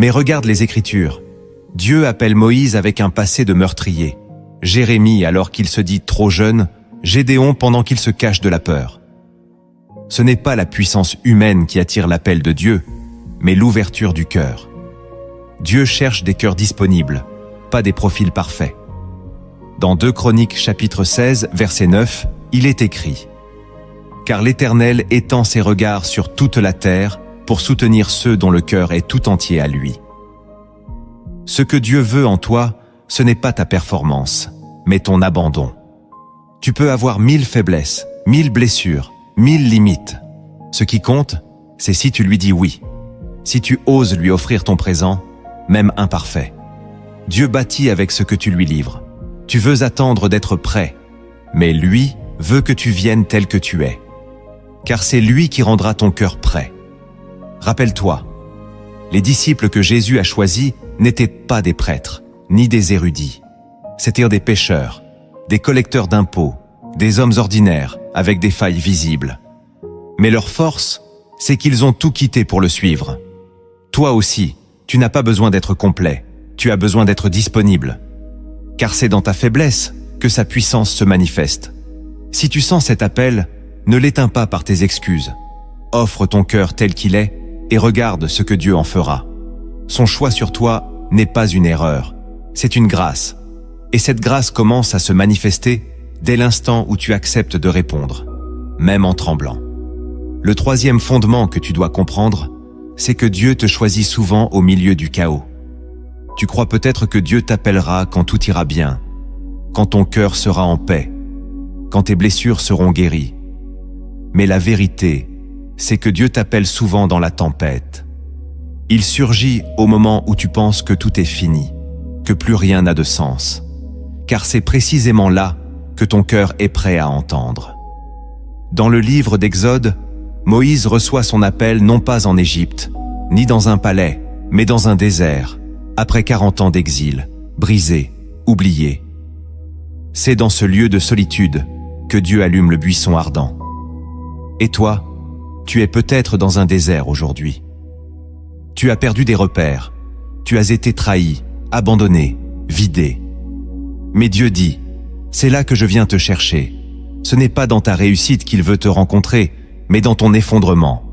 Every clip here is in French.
Mais regarde les Écritures. Dieu appelle Moïse avec un passé de meurtrier, Jérémie alors qu'il se dit trop jeune, Gédéon pendant qu'il se cache de la peur. Ce n'est pas la puissance humaine qui attire l'appel de Dieu, mais l'ouverture du cœur. Dieu cherche des cœurs disponibles, pas des profils parfaits. Dans 2 Chroniques chapitre 16, verset 9, il est écrit « Car l'Éternel étend ses regards sur toute la terre pour soutenir ceux dont le cœur est tout entier à lui. » Ce que Dieu veut en toi, ce n'est pas ta performance, mais ton abandon. Tu peux avoir 1000 faiblesses, 1000 blessures, 1000 limites. Ce qui compte, c'est si tu lui dis oui, si tu oses lui offrir ton présent, même imparfait. Dieu bâtit avec ce que tu lui livres. Tu veux attendre d'être prêt, mais lui veut que tu viennes tel que tu es. Car c'est lui qui rendra ton cœur prêt. Rappelle-toi, les disciples que Jésus a choisis n'étaient pas des prêtres, ni des érudits. C'étaient des pécheurs, des collecteurs d'impôts, des hommes ordinaires avec des failles visibles. Mais leur force, c'est qu'ils ont tout quitté pour le suivre. Toi aussi, tu n'as pas besoin d'être complet, tu as besoin d'être disponible. Car c'est dans ta faiblesse que sa puissance se manifeste. Si tu sens cet appel, ne l'éteins pas par tes excuses. Offre ton cœur tel qu'il est et regarde ce que Dieu en fera. Son choix sur toi n'est pas une erreur, c'est une grâce. Et cette grâce commence à se manifester dès l'instant où tu acceptes de répondre, même en tremblant. Le troisième fondement que tu dois comprendre, c'est que Dieu te choisit souvent au milieu du chaos. Tu crois peut-être que Dieu t'appellera quand tout ira bien, quand ton cœur sera en paix, quand tes blessures seront guéries. Mais la vérité, c'est que Dieu t'appelle souvent dans la tempête. Il surgit au moment où tu penses que tout est fini, que plus rien n'a de sens. Car c'est précisément là que ton cœur est prêt à entendre. Dans le livre d'Exode, Moïse reçoit son appel non pas en Égypte, ni dans un palais, mais dans un désert, après 40 ans d'exil, brisé, oublié. C'est dans ce lieu de solitude que Dieu allume le buisson ardent. Et toi, tu es peut-être dans un désert aujourd'hui. Tu as perdu des repères, tu as été trahi, abandonné, vidé. Mais Dieu dit, c'est là que je viens te chercher. Ce n'est pas dans ta réussite qu'il veut te rencontrer, mais dans ton effondrement.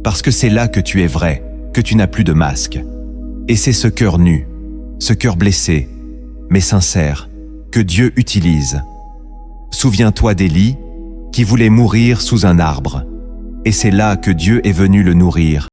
Parce que c'est là que tu es vrai, que tu n'as plus de masque. Et c'est ce cœur nu, ce cœur blessé, mais sincère, que Dieu utilise. Souviens-toi d'Élie, qui voulait mourir sous un arbre. Et c'est là que Dieu est venu le nourrir